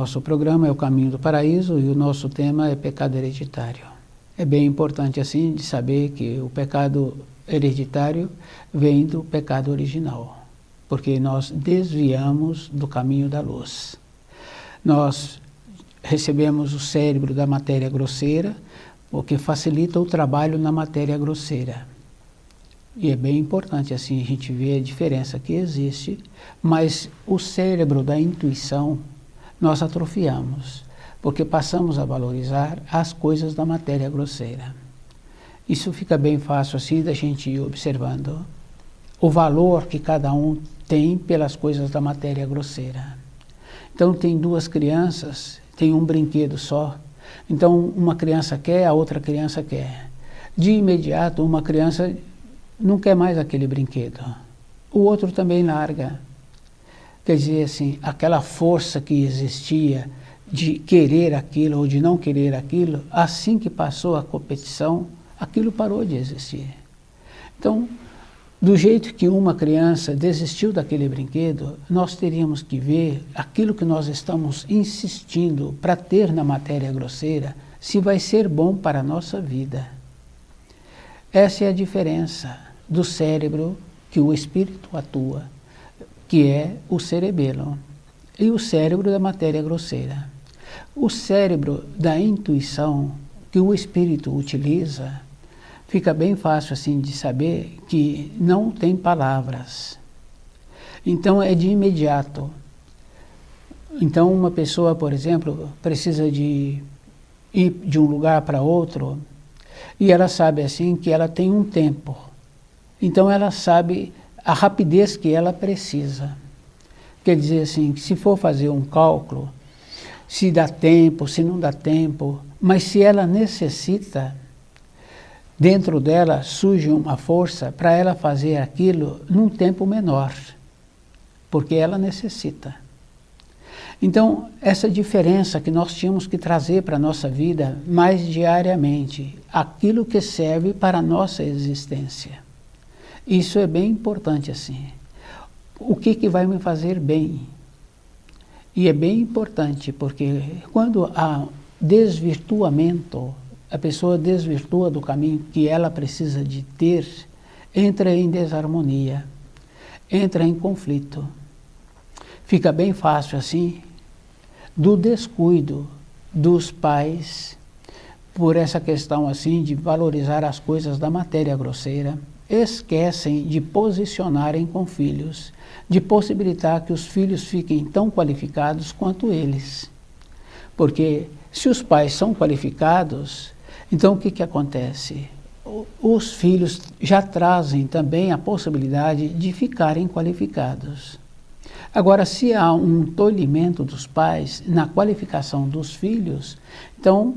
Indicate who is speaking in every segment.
Speaker 1: nosso programa é o Caminho do Paraíso e o nosso tema é pecado hereditário. É bem importante assim de saber que o pecado hereditário vem do pecado original, porque nós desviamos do caminho da luz. Nós recebemos o cérebro da matéria grosseira, o que facilita o trabalho na matéria grosseira. E é bem importante assim a gente ver a diferença que existe, mas o cérebro da intuição nós atrofiamos, porque passamos a valorizar as coisas da matéria grosseira. Isso fica bem fácil assim da gente ir observando o valor que cada um tem pelas coisas da matéria grosseira. Então tem duas crianças, tem um brinquedo só, então uma criança quer, a outra criança quer. De imediato uma criança não quer mais aquele brinquedo, o outro também larga. Quer dizer assim, aquela força que existia de querer aquilo ou de não querer aquilo, assim que passou a competição, aquilo parou de existir. Então, do jeito que uma criança desistiu daquele brinquedo, nós teríamos que ver aquilo que nós estamos insistindo para ter na matéria grosseira, se vai ser bom para a nossa vida. Essa é a diferença do cérebro que o espírito atua, que é o cerebelo, e o cérebro da matéria grosseira. O cérebro da intuição que o espírito utiliza, fica bem fácil assim de saber que não tem palavras. Então é de imediato. Então uma pessoa, por exemplo, precisa de ir de um lugar para outro e ela sabe assim que ela tem um tempo. Então ela sabe a rapidez que ela precisa. Quer dizer assim, que se for fazer um cálculo, se dá tempo, se não dá tempo, mas se ela necessita, dentro dela surge uma força para ela fazer aquilo num tempo menor, porque ela necessita. Então, essa diferença que nós tínhamos que trazer para a nossa vida mais diariamente, aquilo que serve para a nossa existência. Isso é bem importante assim. O que vai me fazer bem? E é bem importante, porque quando há desvirtuamento, a pessoa desvirtua do caminho que ela precisa de ter, entra em desarmonia, entra em conflito. Fica bem fácil assim, do descuido dos pais, por essa questão assim de valorizar as coisas da matéria grosseira, esquecem de posicionarem com filhos, de possibilitar que os filhos fiquem tão qualificados quanto eles. Porque se os pais são qualificados, então o que acontece? Os filhos já trazem também a possibilidade de ficarem qualificados. Agora, se há um tolhimento dos pais na qualificação dos filhos, então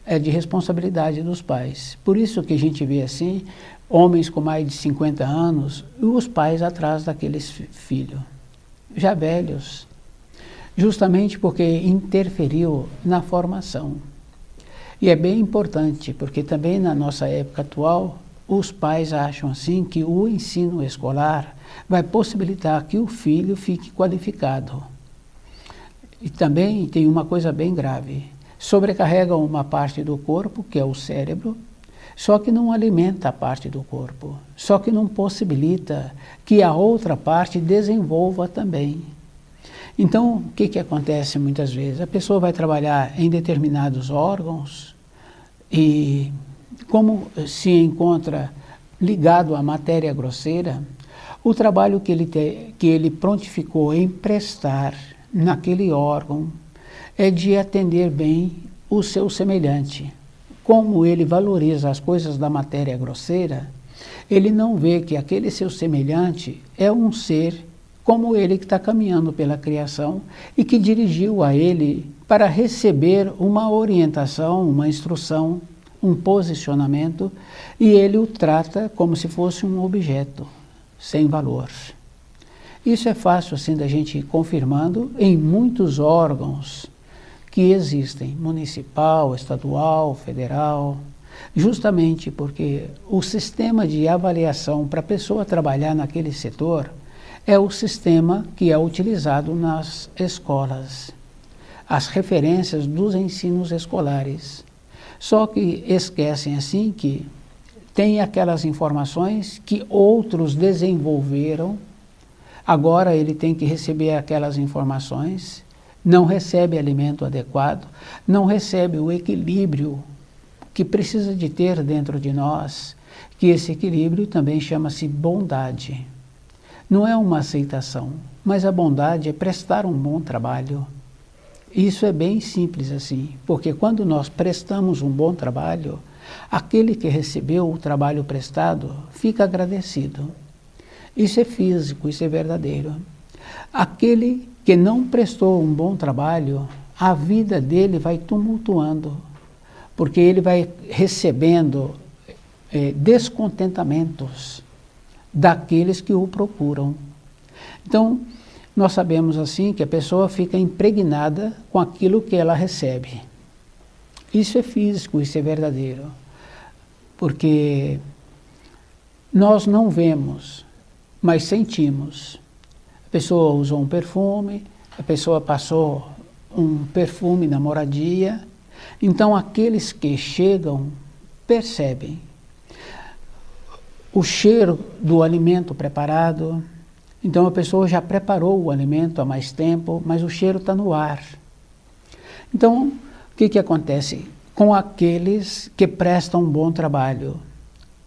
Speaker 1: é de responsabilidade dos pais. Por isso que a gente vê assim, homens com mais de 50 anos, e os pais atrás daqueles filhos, já velhos, justamente porque interferiu na formação. E é bem importante, porque também na nossa época atual, os pais acham assim que o ensino escolar vai possibilitar que o filho fique qualificado. E também tem uma coisa bem grave, sobrecarrega uma parte do corpo, que é o cérebro, só que não alimenta a parte do corpo, só que não possibilita que a outra parte desenvolva também. Então, o que acontece muitas vezes? A pessoa vai trabalhar em determinados órgãos e, como se encontra ligado à matéria grosseira, o trabalho que ele prontificou em prestar naquele órgão é de atender bem o seu semelhante. Como ele valoriza as coisas da matéria grosseira, ele não vê que aquele seu semelhante é um ser como ele que está caminhando pela criação e que dirigiu a ele para receber uma orientação, uma instrução, um posicionamento, e ele o trata como se fosse um objeto, sem valor. Isso é fácil assim da gente ir confirmando em muitos órgãos que existem, municipal, estadual, federal, justamente porque o sistema de avaliação para a pessoa trabalhar naquele setor é o sistema que é utilizado nas escolas. as referências dos ensinos escolares. Só que esquecem assim que tem aquelas informações que outros desenvolveram, agora ele tem que receber aquelas informações, não recebe alimento adequado, não recebe o equilíbrio que precisa de ter dentro de nós, que esse equilíbrio também chama-se bondade. Não é uma aceitação, mas a bondade é prestar um bom trabalho. Isso é bem simples assim, porque quando nós prestamos um bom trabalho, aquele que recebeu o trabalho prestado fica agradecido. Isso é físico, isso é verdadeiro. Aquele que não prestou um bom trabalho, a vida dele vai tumultuando, porque ele vai recebendo descontentamentos daqueles que o procuram. Então, nós sabemos assim que a pessoa fica impregnada com aquilo que ela recebe. Isso é físico, isso é verdadeiro, porque nós não vemos, mas sentimos. A pessoa usou um perfume, a pessoa passou um perfume na moradia, então aqueles que chegam percebem o cheiro do alimento preparado. Então a pessoa já preparou o alimento há mais tempo, mas o cheiro está no ar. Então, o que acontece com aqueles que prestam um bom trabalho?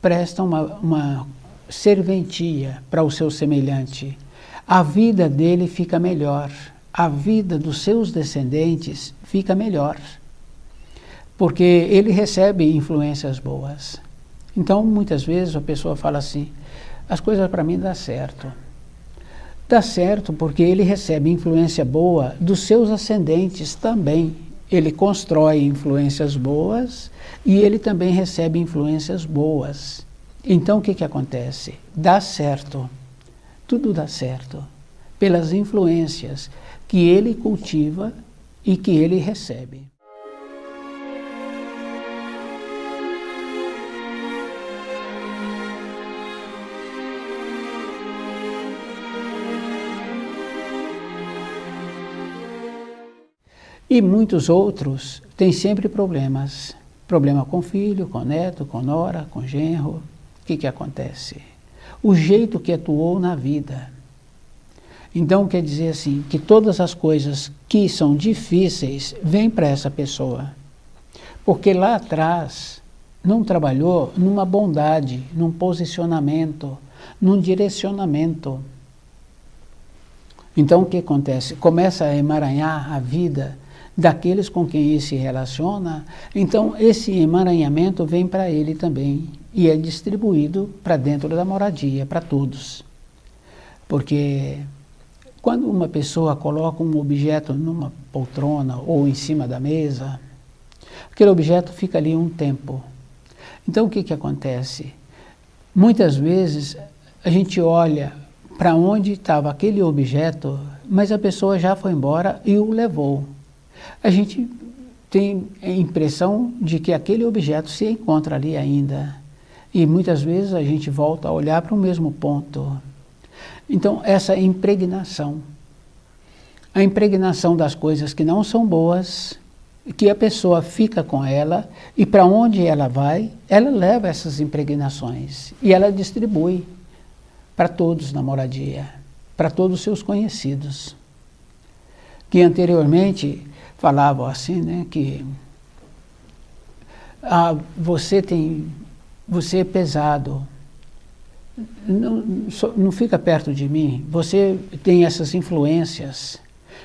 Speaker 1: Prestam uma serventia para o seu semelhante. A vida dele fica melhor, a vida dos seus descendentes fica melhor, porque ele recebe influências boas. Então, muitas vezes a pessoa fala assim, as coisas para mim dão certo. Dá certo porque ele recebe influência boa dos seus ascendentes também. Ele constrói influências boas e ele também recebe influências boas. Então o que acontece? Dá certo. Tudo dá certo. Pelas influências que ele cultiva e que ele recebe. E muitos outros têm sempre problemas. Problema com filho, com neto, com nora, com genro. O que acontece? O jeito que atuou na vida. Então quer dizer assim, que todas as coisas que são difíceis vêm para essa pessoa. Porque lá atrás não trabalhou numa bondade, num posicionamento, num direcionamento. Então o que acontece? Começa a emaranhar a vida daqueles com quem ele se relaciona, então esse emaranhamento vem para ele também e é distribuído para dentro da moradia, para todos. Porque quando uma pessoa coloca um objeto numa poltrona ou em cima da mesa, aquele objeto fica ali um tempo. Então o que acontece? Muitas vezes a gente olha para onde estava aquele objeto, mas a pessoa já foi embora e o levou. A gente tem a impressão de que aquele objeto se encontra ali ainda. E muitas vezes a gente volta a olhar para o mesmo ponto. Então, essa impregnação. A impregnação das coisas que não são boas, que a pessoa fica com ela, e para onde ela vai, ela leva essas impregnações. E ela distribui para todos na moradia, para todos os seus conhecidos. Que anteriormente falavam assim, né, que você é pesado, não fica perto de mim, você tem essas influências.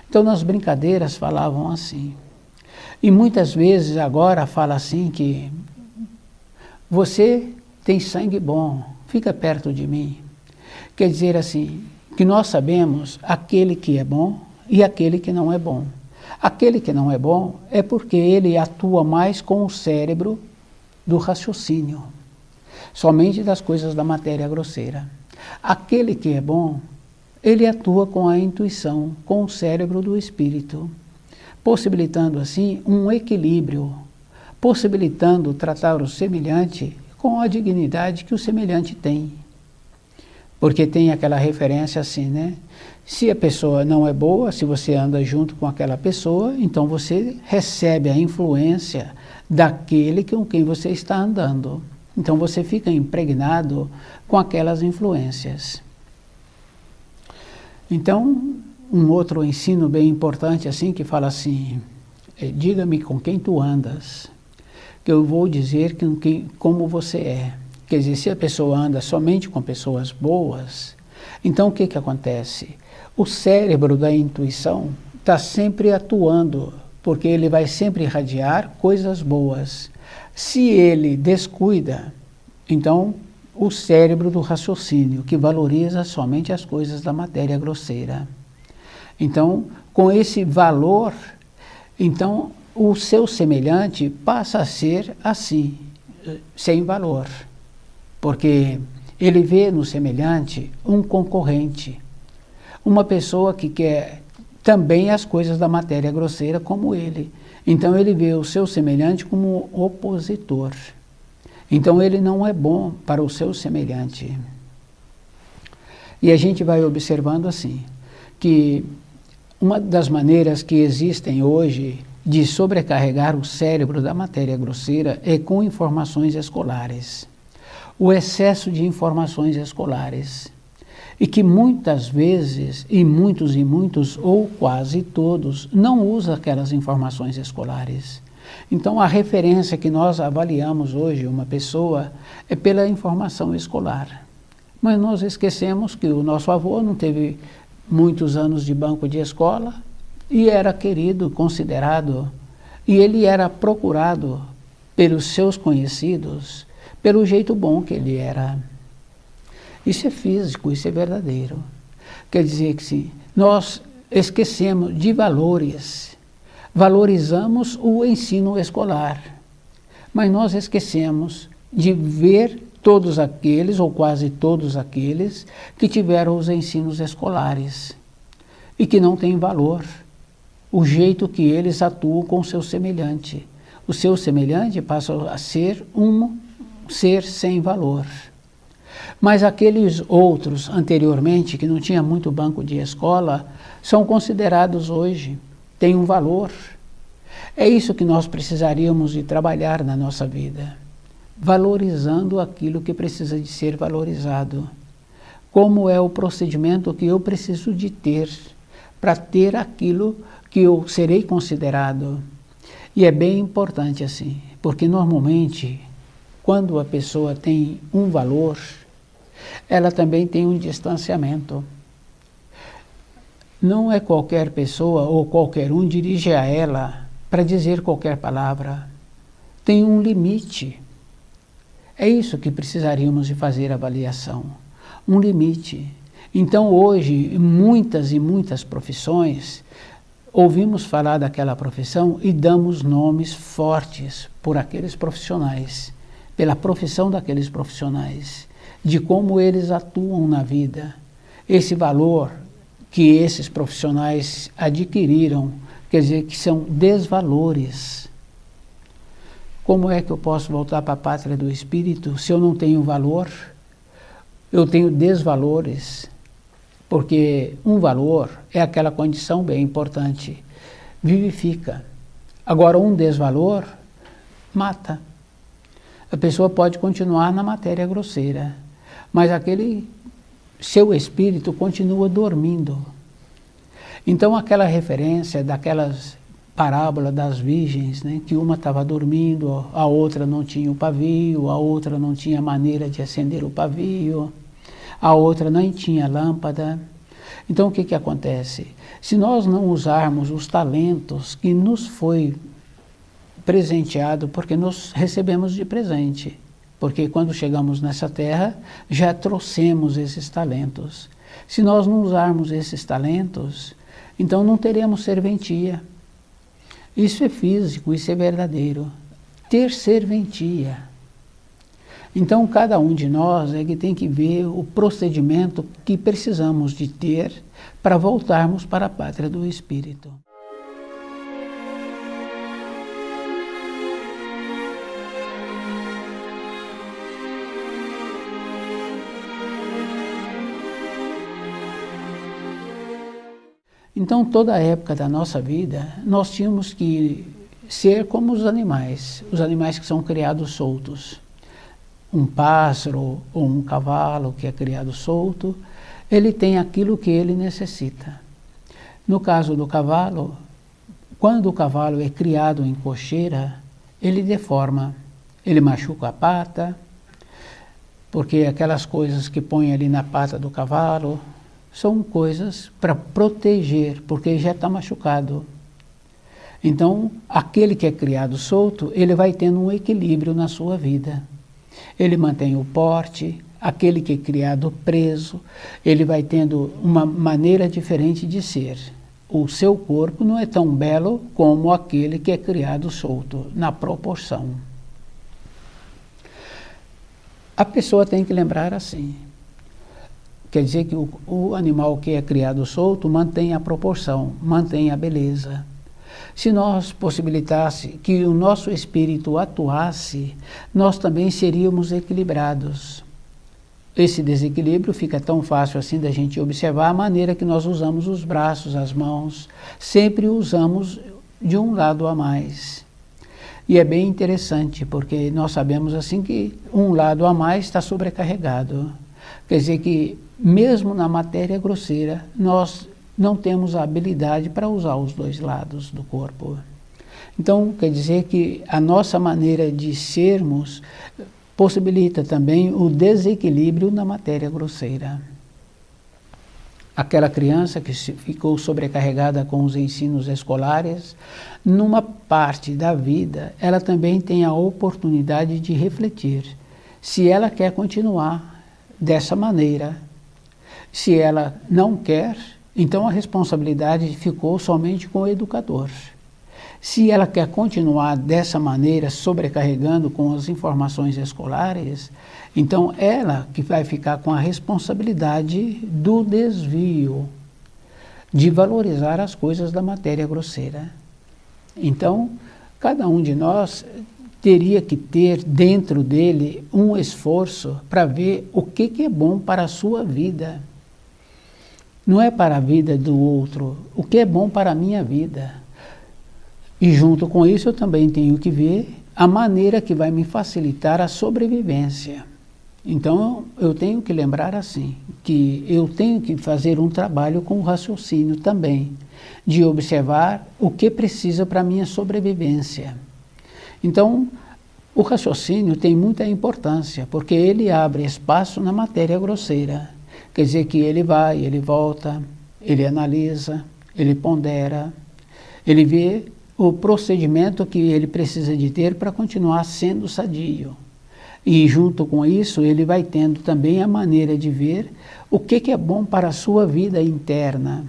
Speaker 1: Então nas brincadeiras falavam assim. E muitas vezes agora fala assim que você tem sangue bom, fica perto de mim. Quer dizer assim, que nós sabemos aquele que é bom e aquele que não é bom. Aquele que não é bom é porque ele atua mais com o cérebro do raciocínio, somente das coisas da matéria grosseira. Aquele que é bom, ele atua com a intuição, com o cérebro do espírito, possibilitando assim um equilíbrio, possibilitando tratar o semelhante com a dignidade que o semelhante tem. Porque tem aquela referência assim, né? Se a pessoa não é boa, se você anda junto com aquela pessoa, então você recebe a influência daquele com quem você está andando. Então você fica impregnado com aquelas influências. Então, um outro ensino bem importante assim, que fala assim, diga-me com quem tu andas, que eu vou dizer como você é. Quer dizer, se a pessoa anda somente com pessoas boas, então o que que acontece? O cérebro da intuição está sempre atuando, porque ele vai sempre irradiar coisas boas. Se ele descuida, então o cérebro do raciocínio, que valoriza somente as coisas da matéria grosseira. Então, com esse valor, então o seu semelhante passa a ser assim, sem valor. Porque ele vê no semelhante um concorrente, uma pessoa que quer também as coisas da matéria grosseira como ele. Então ele vê o seu semelhante como opositor. Então ele não é bom para o seu semelhante. E a gente vai observando assim, que uma das maneiras que existem hoje de sobrecarregar o cérebro da matéria grosseira é com informações escolares. O excesso de informações escolares. E que muitas vezes, e muitos, ou quase todos, não usam aquelas informações escolares. Então, a referência que nós avaliamos hoje uma pessoa é pela informação escolar. Mas nós esquecemos que o nosso avô não teve muitos anos de banco de escola e era querido, considerado, e ele era procurado pelos seus conhecidos, pelo jeito bom que ele era. Isso é físico, isso é verdadeiro. Quer dizer que sim, nós esquecemos de valores, valorizamos o ensino escolar, mas nós esquecemos de ver todos aqueles, ou quase todos aqueles, que tiveram os ensinos escolares e que não têm valor, o jeito que eles atuam com o seu semelhante. O seu semelhante passa a ser um ser sem valor. Mas aqueles outros, anteriormente, que não tinham muito banco de escola, são considerados hoje, têm um valor. É isso que nós precisaríamos de trabalhar na nossa vida, valorizando aquilo que precisa de ser valorizado. Como é o procedimento que eu preciso de ter, para ter aquilo que eu serei considerado. E é bem importante assim, porque normalmente, quando a pessoa tem um valor, ela também tem um distanciamento. Não é qualquer pessoa ou qualquer um dirige a ela para dizer qualquer palavra. Tem um limite. É isso que precisaríamos de fazer avaliação. Um limite. Então hoje, em muitas e muitas profissões, ouvimos falar daquela profissão e damos nomes fortes por aqueles profissionais, pela profissão daqueles profissionais, de como eles atuam na vida. Esse valor que esses profissionais adquiriram, quer dizer que são desvalores. Como é que eu posso voltar para a pátria do espírito se eu não tenho valor? Eu tenho desvalores, porque um valor é aquela condição bem importante, vivifica. Agora, um desvalor mata. A pessoa pode continuar na matéria grosseira, mas aquele seu espírito continua dormindo. Então, aquela referência daquelas parábolas das virgens, né, que uma estava dormindo, a outra não tinha o pavio, a outra não tinha maneira de acender o pavio, a outra nem tinha lâmpada. Então, o que que acontece? Se nós não usarmos os talentos que nos foi presenteado, porque nós recebemos de presente, porque quando chegamos nessa terra, já trouxemos esses talentos. Se nós não usarmos esses talentos, então não teremos serventia. Isso é físico, isso é verdadeiro. Ter serventia. Então, cada um de nós é que tem que ver o procedimento que precisamos de ter para voltarmos para a pátria do Espírito. Então, toda a época da nossa vida, nós tínhamos que ser como os animais que são criados soltos. Um pássaro ou um cavalo que é criado solto, ele tem aquilo que ele necessita. No caso do cavalo, quando o cavalo é criado em cocheira, ele deforma, ele machuca a pata, porque aquelas coisas que põe ali na pata do cavalo são coisas para proteger, porque ele já está machucado. Então, aquele que é criado solto, ele vai tendo um equilíbrio na sua vida. Ele mantém o porte, aquele que é criado preso, ele vai tendo uma maneira diferente de ser. O seu corpo não é tão belo como aquele que é criado solto, na proporção. A pessoa tem que lembrar assim. Quer dizer que o animal que é criado solto mantém a proporção, mantém a beleza. Se nós possibilitasse que o nosso espírito atuasse, nós também seríamos equilibrados. Esse desequilíbrio fica tão fácil assim da gente observar a maneira que nós usamos os braços, as mãos. Sempre usamos de um lado a mais. E é bem interessante, porque nós sabemos assim que um lado a mais está sobrecarregado. Quer dizer que, mesmo na matéria grosseira, nós não temos a habilidade para usar os dois lados do corpo. Então, quer dizer que a nossa maneira de sermos possibilita também o desequilíbrio na matéria grosseira. Aquela criança que ficou sobrecarregada com os ensinos escolares, numa parte da vida, ela também tem a oportunidade de refletir se ela quer continuar dessa maneira. Se ela não quer, então a responsabilidade ficou somente com o educador. Se ela quer continuar dessa maneira, sobrecarregando com as informações escolares, então ela que vai ficar com a responsabilidade do desvio, de valorizar as coisas da matéria grosseira. Então, cada um de nós teria que ter dentro dele um esforço para ver o que é bom para a sua vida. Não é para a vida do outro, o que é bom para a minha vida. E junto com isso eu também tenho que ver a maneira que vai me facilitar a sobrevivência. Então eu tenho que lembrar assim, que eu tenho que fazer um trabalho com o raciocínio também, de observar o que precisa para a minha sobrevivência. Então o raciocínio tem muita importância, porque ele abre espaço na matéria grosseira. Quer dizer que ele vai, ele volta, ele analisa, ele pondera, ele vê o procedimento que ele precisa de ter para continuar sendo sadio. E junto com isso, ele vai tendo também a maneira de ver o que é bom para a sua vida interna.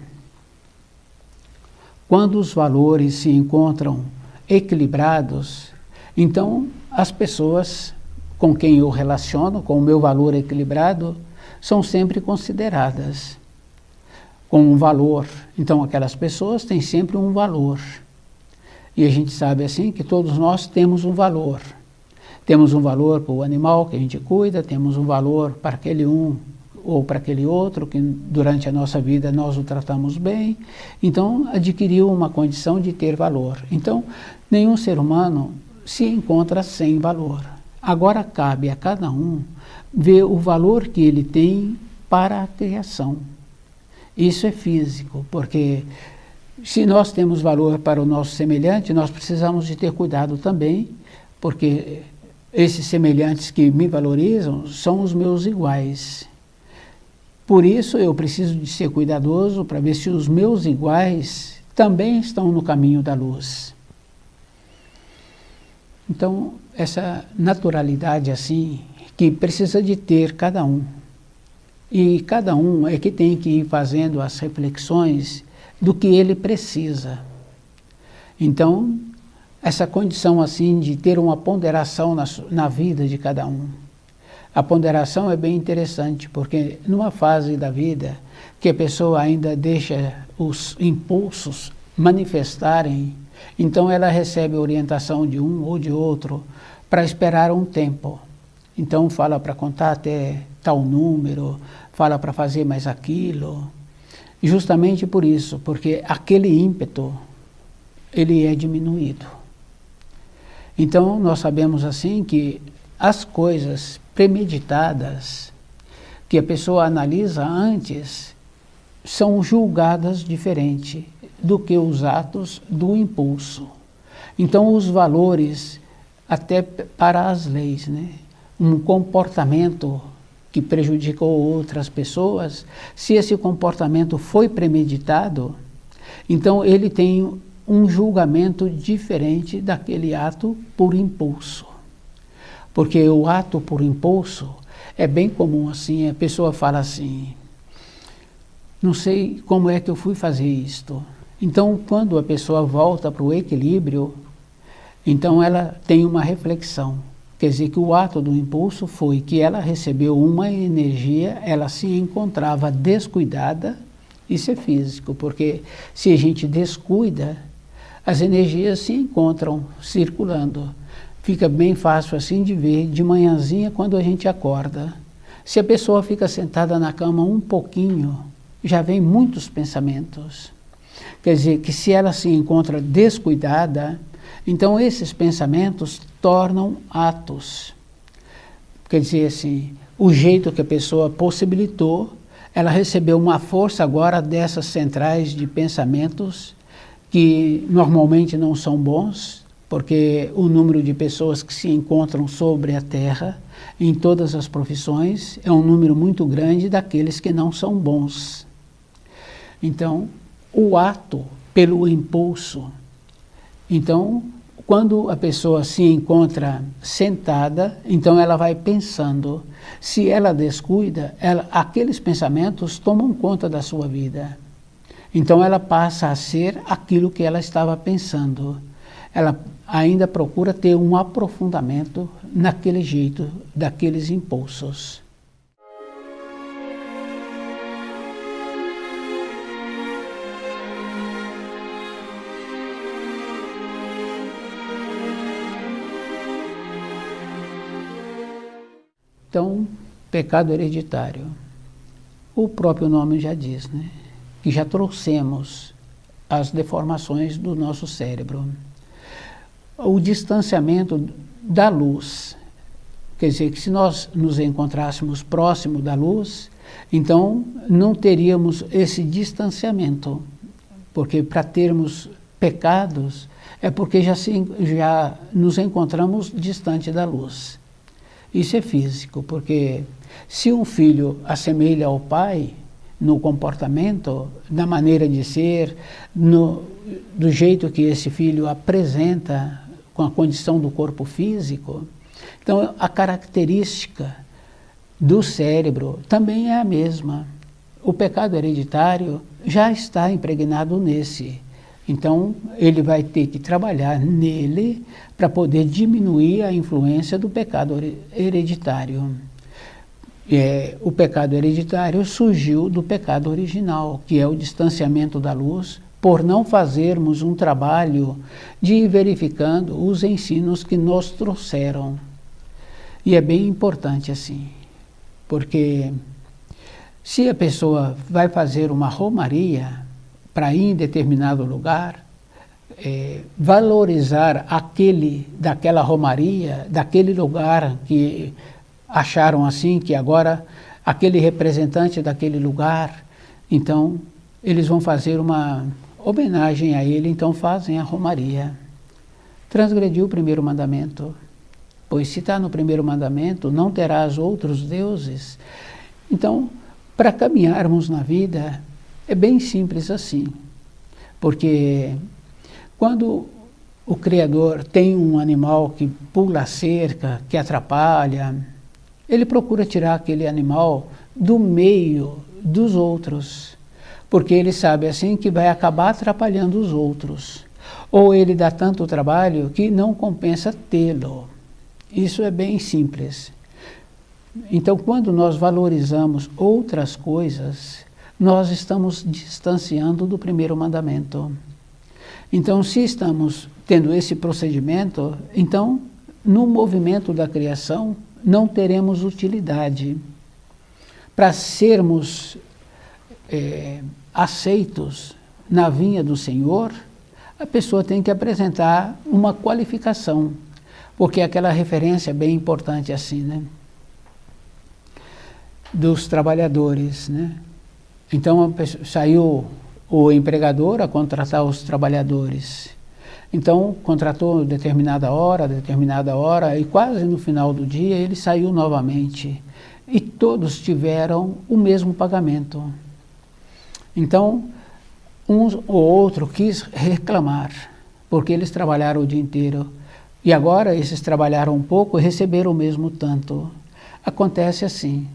Speaker 1: Quando os valores se encontram equilibrados, então as pessoas com quem eu relaciono, com o meu valor equilibrado, são sempre consideradas com um valor. Então aquelas pessoas têm sempre um valor. E a gente sabe assim que todos nós temos um valor. Temos um valor para o animal que a gente cuida, temos um valor para aquele um ou para aquele outro que durante a nossa vida nós o tratamos bem. Então adquiriu uma condição de ter valor. Então nenhum ser humano se encontra sem valor. Agora cabe a cada um ver o valor que ele tem para a criação. Isso é físico, porque se nós temos valor para o nosso semelhante, nós precisamos de ter cuidado também, porque esses semelhantes que me valorizam são os meus iguais. Por isso eu preciso de ser cuidadoso para ver se os meus iguais também estão no caminho da luz. Então, essa naturalidade assim, que precisa de ter cada um. E cada um é que tem que ir fazendo as reflexões do que ele precisa. Então, essa condição assim de ter uma ponderação na vida de cada um. A ponderação é bem interessante, porque numa fase da vida que a pessoa ainda deixa os impulsos manifestarem, então ela recebe orientação de um ou de outro para esperar um tempo. Então fala para contar até tal número, fala para fazer mais aquilo. justamente por isso, porque aquele ímpeto, ele é diminuído. Então, nós sabemos assim que as coisas premeditadas, que a pessoa analisa antes, são julgadas diferente do que os atos do impulso. Então, os valores, até para as leis, né? Um comportamento que prejudicou outras pessoas, se esse comportamento foi premeditado, então ele tem um julgamento diferente daquele ato por impulso. Porque o ato por impulso é bem comum assim, a pessoa fala assim, não sei como é que eu fui fazer isto. Então, quando a pessoa volta para o equilíbrio, então ela tem uma reflexão. Quer dizer que o ato do impulso foi que ela recebeu uma energia, ela se encontrava descuidada, isso é físico, porque se a gente descuida, as energias se encontram circulando. Fica bem fácil assim de ver de manhãzinha quando a gente acorda. Se a pessoa fica sentada na cama um pouquinho, já vem muitos pensamentos. Quer dizer que se ela se encontra descuidada, então esses pensamentos tornam atos. Quer dizer assim, o jeito que a pessoa possibilitou, ela recebeu uma força agora dessas centrais de pensamentos que normalmente não são bons, porque o número de pessoas que se encontram sobre a Terra, em todas as profissões, é um número muito grande daqueles que não são bons. Então, o ato pelo impulso. Então, quando a pessoa se encontra sentada, então ela vai pensando. Se ela descuida, aqueles pensamentos tomam conta da sua vida. Então ela passa a ser aquilo que ela estava pensando. Ela ainda procura ter um aprofundamento naquele jeito, daqueles impulsos. Então, pecado hereditário. O próprio nome já diz, né? Que já trouxemos as deformações do nosso cérebro. O distanciamento da luz. Quer dizer, que se nós nos encontrássemos próximo da luz, então não teríamos esse distanciamento. Porque para termos pecados, é porque já nos encontramos distante da luz. Isso é físico, porque se um filho assemelha ao pai no comportamento, na maneira de ser, do jeito que esse filho apresenta com a condição do corpo físico, então a característica do cérebro também é a mesma. O pecado hereditário já está impregnado nesse. Então, ele vai ter que trabalhar nele para poder diminuir a influência do pecado hereditário. O pecado hereditário surgiu do pecado original, que é o distanciamento da luz, por não fazermos um trabalho de ir verificando os ensinos que nos trouxeram. E é bem importante assim, porque se a pessoa vai fazer uma romaria, para ir em determinado lugar, valorizar daquela romaria, daquele lugar que acharam assim, que agora aquele representante daquele lugar, então eles vão fazer uma homenagem a ele, então fazem a romaria. Transgrediu o primeiro mandamento, pois se está no primeiro mandamento, não terás outros deuses. Então, para caminharmos na vida, é bem simples assim, porque quando o Criador tem um animal que pula a cerca, que atrapalha, ele procura tirar aquele animal do meio dos outros, porque ele sabe assim que vai acabar atrapalhando os outros. Ou ele dá tanto trabalho que não compensa tê-lo. Isso é bem simples. Então, quando nós valorizamos outras coisas, nós estamos distanciando do primeiro mandamento. Então, se estamos tendo esse procedimento, então, no movimento da criação, não teremos utilidade. Para sermos aceitos na vinha do Senhor, a pessoa tem que apresentar uma qualificação, porque aquela referência é bem importante assim, né? Dos trabalhadores, né? Então saiu o empregador a contratar os trabalhadores. Então contratou determinada hora, e quase no final do dia ele saiu novamente. E todos tiveram o mesmo pagamento. Então, um ou outro quis reclamar, porque eles trabalharam o dia inteiro. E agora esses trabalharam um pouco e receberam o mesmo tanto. Acontece assim,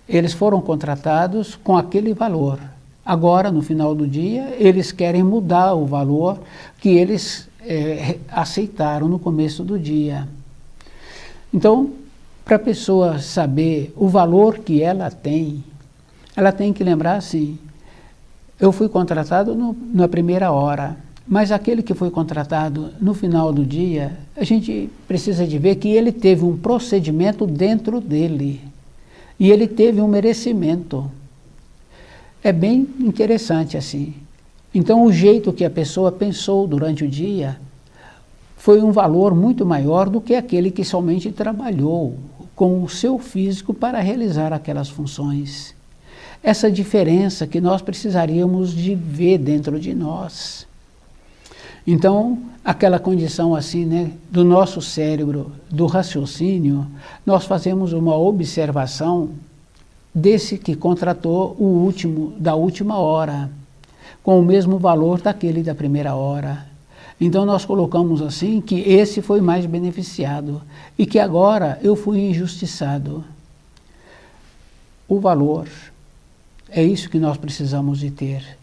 Speaker 1: eles foram contratados com aquele valor. Agora, no final do dia, eles querem mudar o valor que eles aceitaram no começo do dia. Então, para a pessoa saber o valor que ela tem que lembrar assim, eu fui contratado na primeira hora, mas aquele que foi contratado no final do dia, a gente precisa de ver que ele teve um procedimento dentro dele, e ele teve um merecimento. É bem interessante assim. Então o jeito que a pessoa pensou durante o dia foi um valor muito maior do que aquele que somente trabalhou com o seu físico para realizar aquelas funções. Essa diferença que nós precisaríamos de ver dentro de nós. Então, aquela condição assim, né, do nosso cérebro, do raciocínio, nós fazemos uma observação desse que contratou o último, da última hora, com o mesmo valor daquele da primeira hora. Então nós colocamos assim que esse foi mais beneficiado e que agora eu fui injustiçado. O valor, é isso que nós precisamos de ter.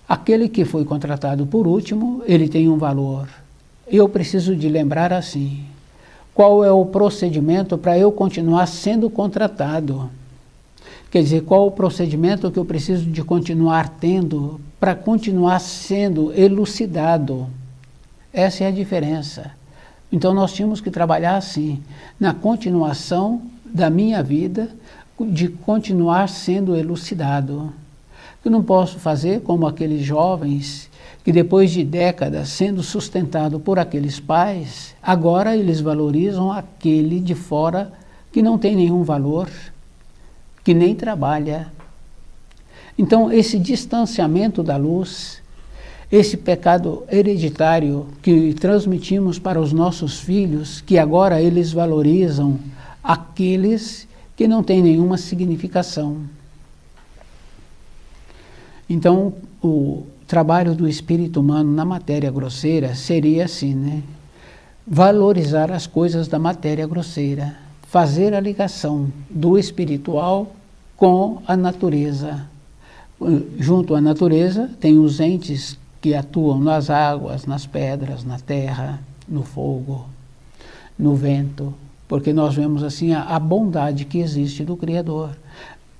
Speaker 1: Aquele que foi contratado por último, ele tem um valor. Eu preciso de lembrar assim, qual é o procedimento para eu continuar sendo contratado? Quer dizer, qual o procedimento que eu preciso de continuar tendo para continuar sendo elucidado? Essa é a diferença. Então nós tínhamos que trabalhar assim, na continuação da minha vida, de continuar sendo elucidado. Eu não posso fazer como aqueles jovens que depois de décadas sendo sustentado por aqueles pais, agora eles valorizam aquele de fora que não tem nenhum valor, que nem trabalha. Então esse distanciamento da luz, esse pecado hereditário que transmitimos para os nossos filhos, que agora eles valorizam aqueles que não têm nenhuma significação. Então, o trabalho do espírito humano na matéria grosseira seria assim, né? Valorizar as coisas da matéria grosseira, fazer a ligação do espiritual com a natureza. Junto à natureza tem os entes que atuam nas águas, nas pedras, na terra, no fogo, no vento, porque nós vemos assim a bondade que existe do Criador,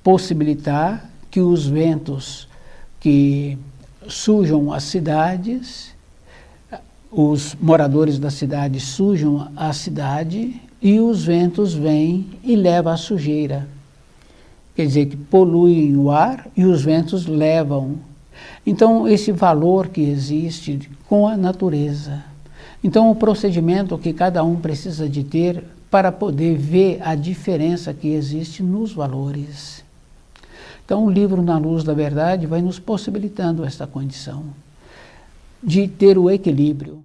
Speaker 1: possibilitar que os ventos que sujam as cidades, os moradores da cidade sujam a cidade e os ventos vêm e levam a sujeira. Quer dizer que poluem o ar e os ventos levam. Então esse valor que existe com a natureza. Então o procedimento que cada um precisa de ter para poder ver a diferença que existe nos valores. Então o livro Na Luz da Verdade vai nos possibilitando essa condição de ter o equilíbrio.